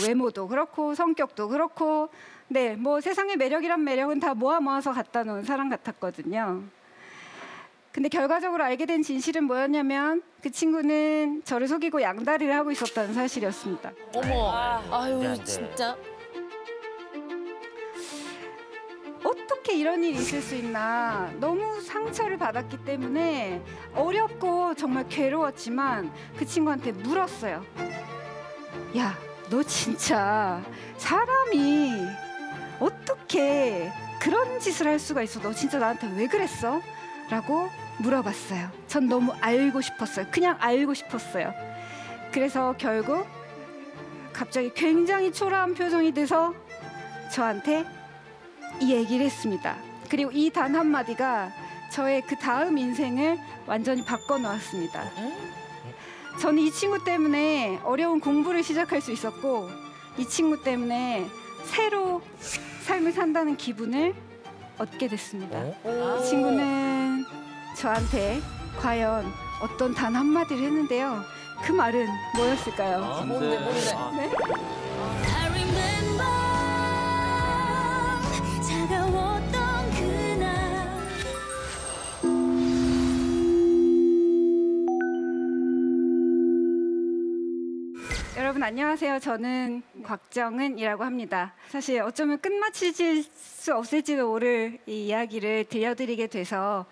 외모도 그렇고 성격도 그렇고 네, 뭐 세상의 매력이란 매력은 다 모아서 갖다 놓은 사람 같았거든요. 근데 결과적으로 알게 된 진실은 뭐였냐면 그 친구는 저를 속이고 양다리를 하고 있었다는 사실이었습니다. 어머, 아유 진짜. 어떻게 이런 일이 있을 수 있나. 너무 상처를 받았기 때문에 어렵고 정말 괴로웠지만 그 친구한테 물었어요. 야, 너 진짜 사람이 어떻게 그런 짓을 할 수가 있어? 너 진짜 나한테 왜 그랬어? 라고 물어봤어요. 전 너무 알고 싶었어요. 그냥 알고 싶었어요. 그래서 결국 갑자기 굉장히 초라한 표정이 돼서 저한테 이 얘기를 했습니다. 그리고 이 단 한마디가 저의 그 다음 인생을 완전히 바꿔놓았습니다. 저는 이 친구 때문에 어려운 공부를 시작할 수 있었고 이 친구 때문에 새로 삶을 산다는 기분을 얻게 됐습니다. 이 친구는 저한테 과연 어떤 단 한마디를 했는데요. 그 말은 뭐였을까요? 뭔데? 네? 여러분 안녕하세요. 저는 곽정은이라고 합니다. 사실 어쩌면 끝마칠 수 없을지도 모를 이 이야기를 들려드리게 돼서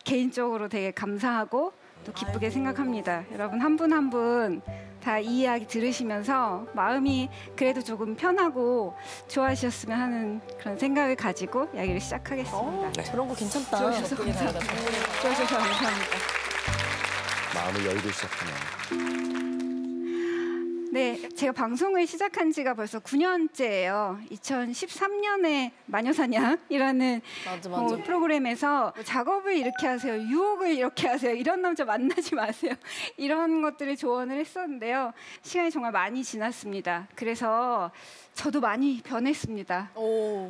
개인적으로 되게 감사하고 또 기쁘게 생각합니다. 여러분 한 분 한 분 다 이 이야기 들으시면서 마음이 그래도 조금 편하고 좋아하셨으면 하는 그런 생각을 가지고 이야기를 시작하겠습니다. 네. 저런 거 괜찮다. 들어주셔서 감사합니다. 들어주셔서 감사합니다. 마음을 열고 시작하네요. 네, 제가 방송을 시작한 지가 벌써 9년째예요. 2013년에 마녀사냥이라는 프로그램에서 작업을 이렇게 하세요, 유혹을 이렇게 하세요, 이런 남자 만나지 마세요, 이런 것들을 조언을 했었는데요. 시간이 정말 많이 지났습니다. 그래서 저도 많이 변했습니다.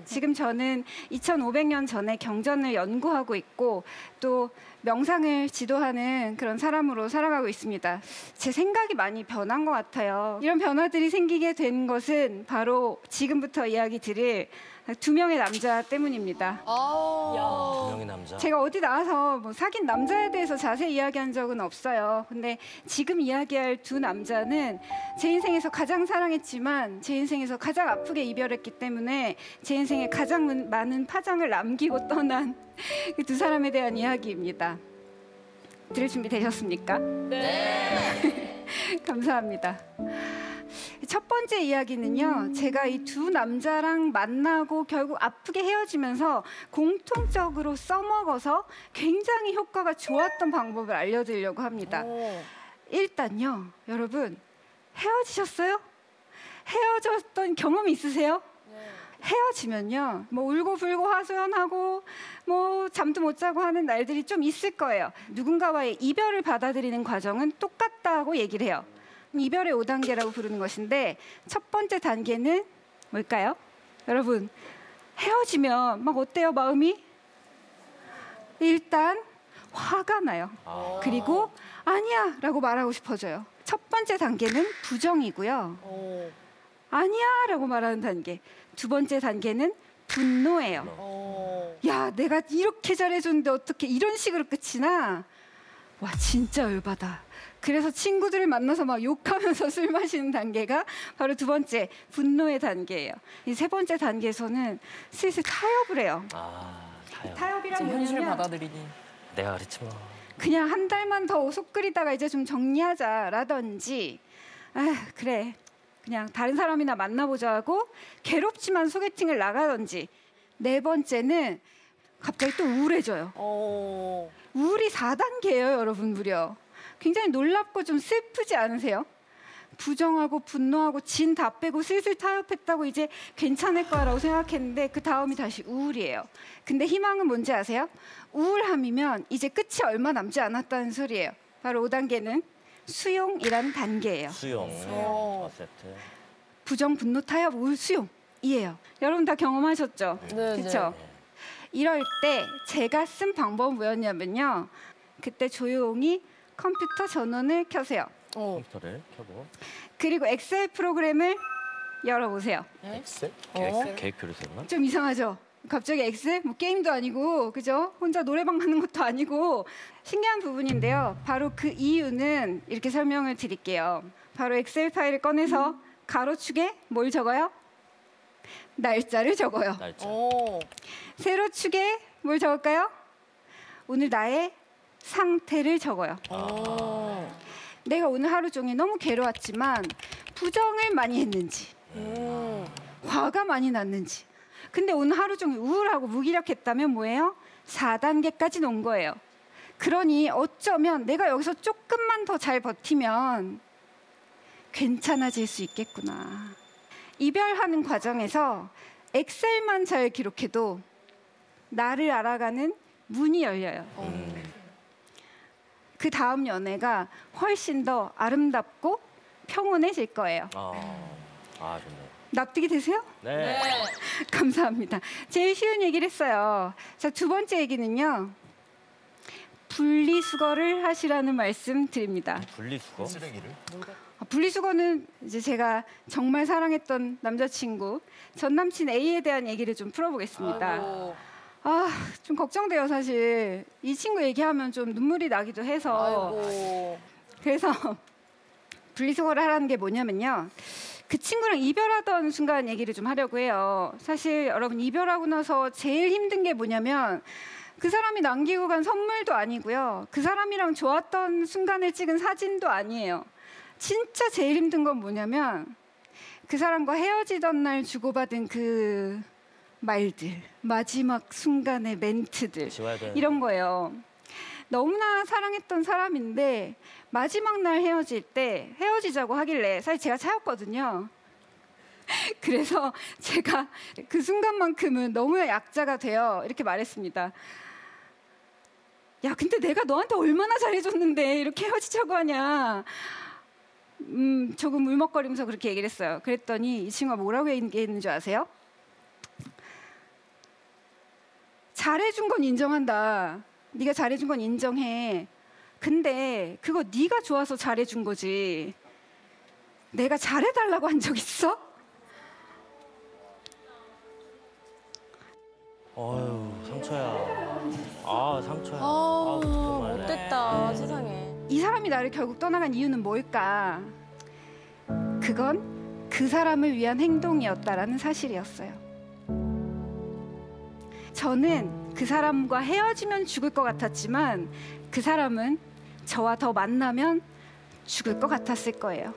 지금 저는 2500년 전에 경전을 연구하고 있고 또 명상을 지도하는 그런 사람으로 살아가고 있습니다. 제 생각이 많이 변한 것 같아요. 이런 변화들이 생기게 된 것은 바로 지금부터 이야기 드릴 2명의 남자 때문입니다. 두 명의 남자. 제가 어디 나와서 뭐 사귄 남자에 대해서 자세히 이야기한 적은 없어요. 근데 지금 이야기할 두 남자는 제 인생에서 가장 사랑했지만 제 인생에서 가장 아프게 이별했기 때문에 제 인생에 가장 많은 파장을 남기고 떠난 그 두 사람에 대한 이야기입니다. 들을 준비 되셨습니까? 네. 감사합니다. 첫 번째 이야기는요. 제가 이 두 남자랑 만나고 결국 아프게 헤어지면서 공통적으로 써먹어서 굉장히 효과가 좋았던 방법을 알려드리려고 합니다. 일단요. 여러분 헤어지셨어요? 헤어졌던 경험 있으세요? 헤어지면요. 뭐 울고불고 하소연하고 뭐 잠도 못 자고 하는 날들이 좀 있을 거예요. 누군가와의 이별을 받아들이는 과정은 똑같다고 얘기를 해요. 이별의 5단계라고 부르는 것인데 첫 번째 단계는 뭘까요? 여러분 헤어지면 막 어때요 마음이? 일단 화가 나요. 그리고 아니야 라고 말하고 싶어져요. 첫 번째 단계는 부정이고요. 아니야 라고 말하는 단계. 두 번째 단계는 분노예요. 야 내가 이렇게 잘해줬는데 어떻게 이런 식으로 끝이 나? 와 진짜 열받아. 그래서 친구들을 만나서 막 욕하면서 술 마시는 단계가 바로 두 번째 분노의 단계예요. 이 세 번째 단계에서는 슬슬 타협을 해요. 타협이란 현실을 뭐냐면 받아들이니. 내가 그랬지 뭐. 그냥 한 달만 더 속 끓이다가 이제 좀 정리하자라든지 그래 그냥 다른 사람이나 만나보자 하고 괴롭지만 소개팅을 나가든지. 네 번째는 갑자기 또 우울해져요. 우울이 4단계예요 여러분. 무려 굉장히 놀랍고 좀 슬프지 않으세요? 부정하고 분노하고 진 다 빼고 슬슬 타협했다고 이제 괜찮을 거라고 생각했는데 그 다음이 다시 우울이에요. 근데 희망은 뭔지 아세요? 우울함이면 이제 끝이 얼마 남지 않았다는 소리예요. 바로 5단계는 수용이라는 단계예요. 수용. 세트. 부정, 분노, 타협, 우울, 수용이에요. 여러분 다 경험하셨죠? 네, 그렇죠? 이럴 때 제가 쓴 방법은 뭐였냐면요. 그때 조용히 컴퓨터 전원을 켜세요. 컴퓨터를 켜고. 그리고 엑셀 프로그램을 열어보세요. 엑셀? 어? 계획표를 세우나? 좀 이상하죠? 갑자기 엑셀? 뭐 게임도 아니고 그죠? 혼자 노래방 가는 것도 아니고 신기한 부분인데요. 바로 그 이유는 이렇게 설명을 드릴게요. 바로 엑셀 파일을 꺼내서 가로축에 뭘 적어요? 날짜를 적어요. 날짜. 오. 세로축에 뭘 적을까요? 오늘 나의 상태를 적어요. 오. 내가 오늘 하루 종일 너무 괴로웠지만 부정을 많이 했는지 화가 많이 났는지 근데 오늘 하루 종일 우울하고 무기력했다면 뭐예요? 4단계까지 놓은 거예요. 그러니 어쩌면 내가 여기서 조금만 더 잘 버티면 괜찮아질 수 있겠구나. 이별하는 과정에서 엑셀만 잘 기록해도 나를 알아가는 문이 열려요. 그 다음 연애가 훨씬 더 아름답고 평온해질 거예요. 좋네요. 납득이 되세요? 네. 감사합니다. 제일 쉬운 얘기를 했어요. 자, 두 번째 얘기는요. 분리수거를 하시라는 말씀 드립니다. 분리수거? 분리수거는 이제 제가 정말 사랑했던 남자친구 전 남친 A에 대한 얘기를 좀 풀어보겠습니다. 아이고. 좀 걱정돼요 사실. 이 친구 얘기하면 좀 눈물이 나기도 해서. 아이고. 그래서 분리수거를 하라는 게 뭐냐면요. 그 친구랑 이별하던 순간 얘기를 좀 하려고 해요. 사실 여러분 이별하고 나서 제일 힘든 게 뭐냐면 그 사람이 남기고 간 선물도 아니고요. 그 사람이랑 좋았던 순간을 찍은 사진도 아니에요. 진짜 제일 힘든 건 뭐냐면 그 사람과 헤어지던 날 주고받은 그 말들, 마지막 순간의 멘트들 지워야 되는. 이런 거예요. 너무나 사랑했던 사람인데 마지막 날 헤어질 때 헤어지자고 하길래 사실 제가 차였거든요. 그래서 제가 그 순간만큼은 너무 약자가 돼요. 이렇게 말했습니다. 야, 근데 내가 너한테 얼마나 잘해줬는데 이렇게 헤어지자고 하냐. 조금 울먹거리면서 그렇게 얘기를 했어요. 그랬더니 이 친구가 뭐라고 얘기했는 줄 아세요? 잘해준 건 인정한다. 네가 잘해준 건 인정해. 근데 그거 네가 좋아서 잘해준 거지. 내가 잘해달라고 한 적 있어? 어휴, 상처야. 상처야. 아, 정말. 못됐다 세상에. 이 사람이 나를 결국 떠나간 이유는 뭘까? 그건 그 사람을 위한 행동이었다라는 사실이었어요. 저는 그 사람과 헤어지면 죽을 것 같았지만 그 사람은 저와 더 만나면 죽을 것 같았을 거예요.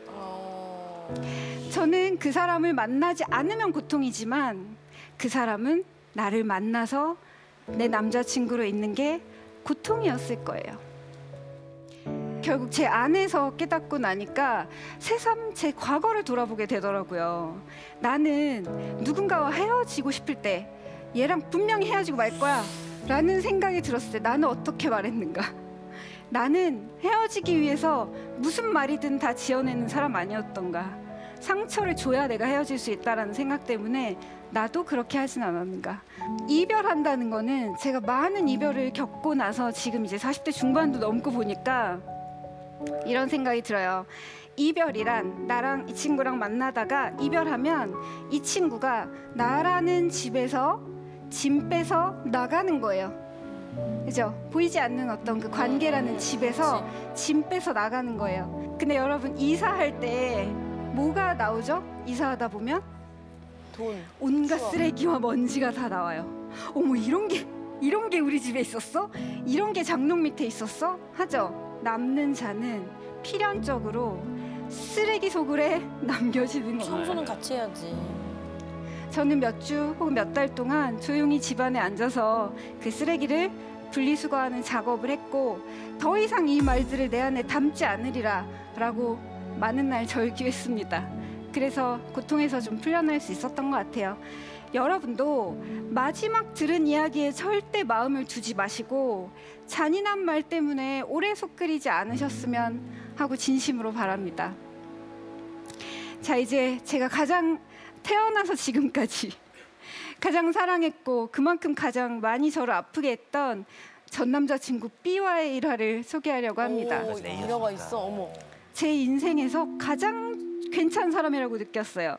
저는 그 사람을 만나지 않으면 고통이지만 그 사람은 나를 만나서 내 남자친구로 있는 게 고통이었을 거예요. 결국 제 안에서 깨닫고 나니까 새삼 제 과거를 돌아보게 되더라고요. 나는 누군가와 헤어지고 싶을 때 얘랑 분명히 헤어지고 말 거야 라는 생각이 들었을 때 나는 어떻게 말했는가. 나는 헤어지기 위해서 무슨 말이든 다 지어내는 사람 아니었던가. 상처를 줘야 내가 헤어질 수 있다라는 생각 때문에 나도 그렇게 하진 않았는가. 이별한다는 거는 제가 많은 이별을 겪고 나서 지금 이제 40대 중반도 넘고 보니까 이런 생각이 들어요. 이별이란 나랑 이 친구랑 만나다가 이별하면 이 친구가 나라는 집에서 짐 빼서 나가는 거예요. 그죠? 보이지 않는 어떤 그 관계라는 집에서 짐 빼서 나가는 거예요. 근데 여러분 이사할 때 뭐가 나오죠? 이사하다 보면 돈. 온갖 쓰레기와 먼지가 다 나와요. 어머 이런 게 우리 집에 있었어? 이런 게 장롱 밑에 있었어? 하죠. 남는 자는 필연적으로 쓰레기 소굴에 남겨지는 거예요. 청소는 같이 해야지. 저는 몇 주 혹은 몇 달 동안 조용히 집안에 앉아서 그 쓰레기를 분리수거하는 작업을 했고 더 이상 이 말들을 내 안에 담지 않으리라 라고 많은 날 절규했습니다. 그래서 고통에서 좀 풀려날 수 있었던 것 같아요. 여러분도 마지막 들은 이야기에 절대 마음을 두지 마시고 잔인한 말 때문에 오래 속 끓이지 않으셨으면 하고 진심으로 바랍니다. 자, 이제 제가 가장 태어나서 지금까지 가장 사랑했고 그만큼 가장 많이 저를 아프게 했던 전 남자친구 B와의 일화를 소개하려고 합니다. 오, 일화가 있어. 어머. 제 인생에서 가장 괜찮은 사람이라고 느꼈어요.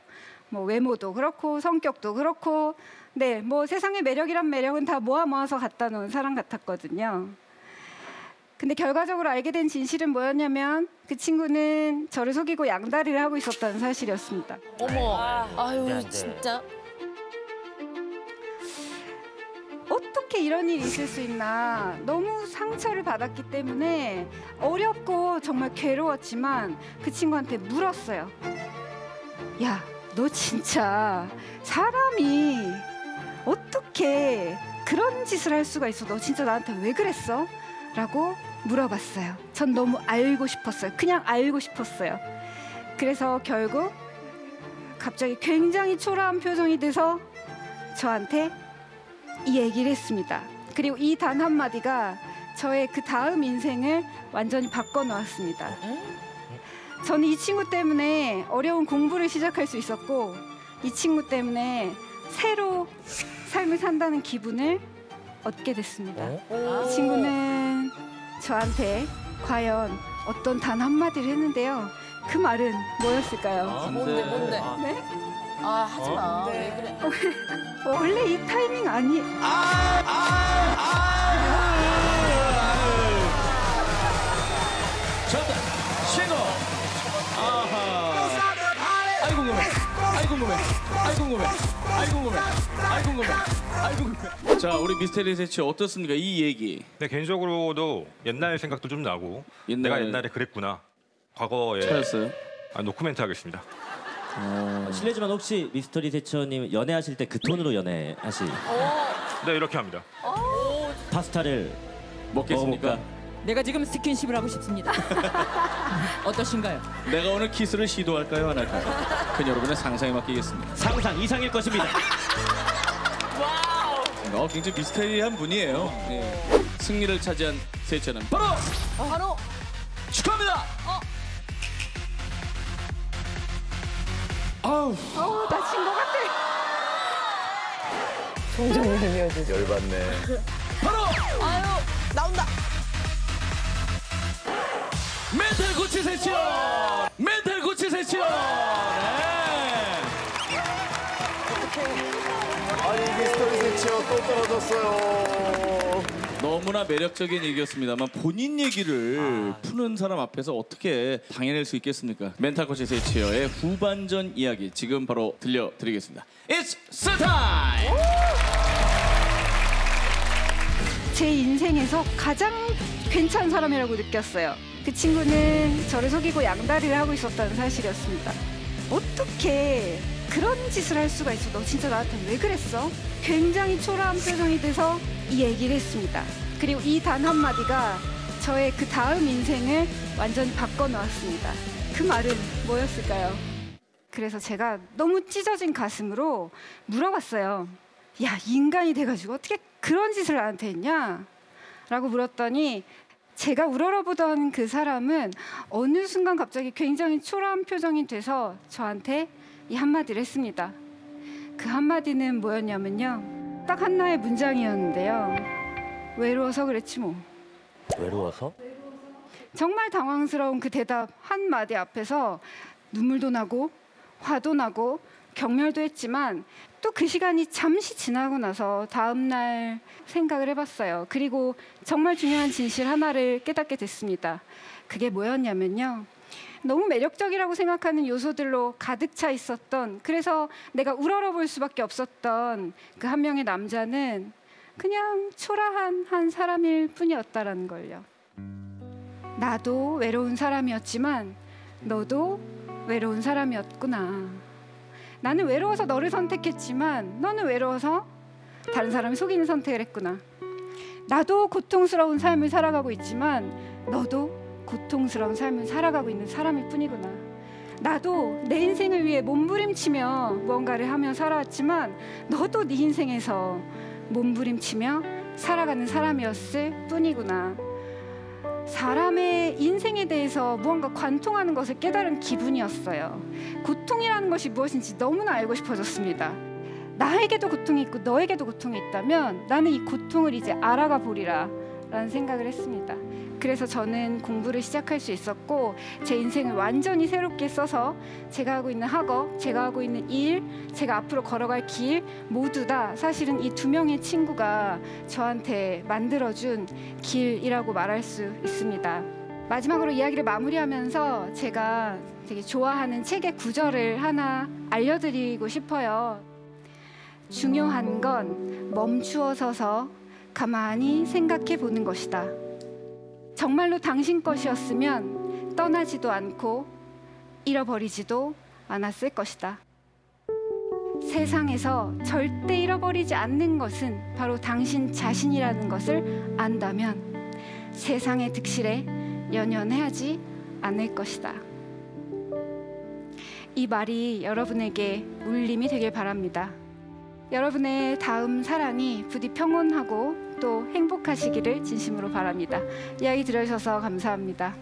뭐 외모도 그렇고 성격도 그렇고 네, 뭐 세상의 매력이란 매력은 다 모아서 갖다 놓은 사람 같았거든요. 근데 결과적으로 알게 된 진실은 뭐였냐면 그 친구는 저를 속이고 양다리를 하고 있었다는 사실이었습니다. 어머. 안 아유 돼. 진짜. 어떻게 이런 일이 있을 수 있나. 너무 상처를 받았기 때문에 어렵고 정말 괴로웠지만 그 친구한테 물었어요. 야, 너 진짜 사람이 어떻게 그런 짓을 할 수가 있어? 너 진짜 나한테 왜 그랬어? 라고 물어봤어요. 전 너무 알고 싶었어요. 그냥 알고 싶었어요. 그래서 결국 갑자기 굉장히 초라한 표정이 돼서 저한테 이 얘기를 했습니다. 그리고 이 단 한마디가 저의 그 다음 인생을 완전히 바꿔놓았습니다. 저는 이 친구 때문에 어려운 공부를 시작할 수 있었고 이 친구 때문에 새로 삶을 산다는 기분을 얻게 됐습니다. 이 친구는 저한테 과연 어떤 단 한마디를 했는데요. 그 말은 뭐였을까요? 뭔데? 네? 아 하지 마. 왜 그래? 원래 이 타이밍 아니... 정답 신호. 아하. 아이 궁금해. 아이 궁금해. 아이 궁금해. 아이 궁금해. 아이 궁금해. 아이 궁금해. 자, 우리 미스테리 세치 어떻습니까? 이 얘기. 네, 개인적으로도 옛날 생각도 좀 나고 내가 옛날에 그랬구나. 과거에 찾았어요? 노코멘트 하겠습니다. 실례지만 혹시 미스터리 대처님 연애하실 때 그 톤으로 연애하시? 네, 이렇게 합니다. 파스타를 먹겠습니까? 먹어볼까? 내가 지금 스킨십을 하고 싶습니다. 어떠신가요? 내가 오늘 키스를 시도할까요, 안 할까요? 그건 여러분의 상상에 맡기겠습니다. 상상 이상일 것입니다. 굉장히 미스테리한 분이에요. 네. 승리를 차지한 세체는 바로 축하합니다. 아우. 다친 것 같아. 열받네. 아유 나온다. 멘탈 코치 세션! 멘탈 코치 세션! 네. 아니 미스터리 세치어 또 떨어졌어요. 너무나 매력적인 얘기였습니다만 본인 얘기를 푸는 사람 앞에서 어떻게 당해낼 수 있겠습니까? 멘탈 코치 세치어의 후반전 이야기 지금 바로 들려드리겠습니다. It's time! 제 인생에서 가장 괜찮은 사람이라고 느꼈어요. 그 친구는 저를 속이고 양다리를 하고 있었다는 사실이었습니다. 어떻게 그런 짓을 할 수가 있어? 너 진짜 나한테 왜 그랬어? 굉장히 초라한 표정이 돼서 이 얘기를 했습니다. 그리고 이 단 한마디가 저의 그 다음 인생을 완전히 바꿔놓았습니다. 그 말은 뭐였을까요? 그래서 제가 너무 찢어진 가슴으로 물어봤어요. 야, 인간이 돼가지고 어떻게 그런 짓을 나한테 했냐? 라고 물었더니 제가 우러러보던 그 사람은 어느 순간 갑자기 굉장히 초라한 표정이 돼서 저한테 이 한마디를 했습니다. 그 한마디는 뭐였냐면요. 딱 하나의 문장이었는데요. 외로워서 그랬지 뭐. 외로워서? 정말 당황스러운 그 대답 한마디 앞에서 눈물도 나고 화도 나고 경멸도 했지만 또 그 시간이 잠시 지나고 나서 다음 날 생각을 해봤어요. 그리고 정말 중요한 진실 하나를 깨닫게 됐습니다. 그게 뭐였냐면요. 너무 매력적이라고 생각하는 요소들로 가득 차 있었던, 그래서 내가 우러러볼 수밖에 없었던 그 한 명의 남자는 그냥 초라한 한 사람일 뿐이었다라는 걸요. 나도 외로운 사람이었지만 너도 외로운 사람이었구나. 나는 외로워서 너를 선택했지만 너는 외로워서 다른 사람을 속이는 선택을 했구나. 나도 고통스러운 삶을 살아가고 있지만 너도 고통스러운 삶을 살아가고 있는 사람일 뿐이구나. 나도 내 인생을 위해 몸부림치며 무언가를 하며 살아왔지만 너도 네 인생에서 몸부림치며 살아가는 사람이었을 뿐이구나. 사람의 인생에 대해서 무언가 관통하는 것을 깨달은 기분이었어요. 고통이라는 것이 무엇인지 너무나 알고 싶어졌습니다. 나에게도 고통이 있고 너에게도 고통이 있다면 나는 이 고통을 이제 알아가 보리라 라는 생각을 했습니다. 그래서 저는 공부를 시작할 수 있었고 제 인생을 완전히 새롭게 써서 제가 하고 있는 학업, 제가 하고 있는 일, 제가 앞으로 걸어갈 길 모두 다 사실은 이 두 명의 친구가 저한테 만들어준 길이라고 말할 수 있습니다. 마지막으로 이야기를 마무리하면서 제가 되게 좋아하는 책의 구절을 하나 알려드리고 싶어요. 중요한 건 멈추어 서서 가만히 생각해 보는 것이다. 정말로 당신 것이었으면 떠나지도 않고 잃어버리지도 않았을 것이다. 세상에서 절대 잃어버리지 않는 것은 바로 당신 자신이라는 것을 안다면 세상의 득실에 연연해하지 않을 것이다. 이 말이 여러분에게 울림이 되길 바랍니다. 여러분의 다음 사랑이 부디 평온하고 또 행복하시기를 진심으로 바랍니다. 이야기 들어주셔서 감사합니다.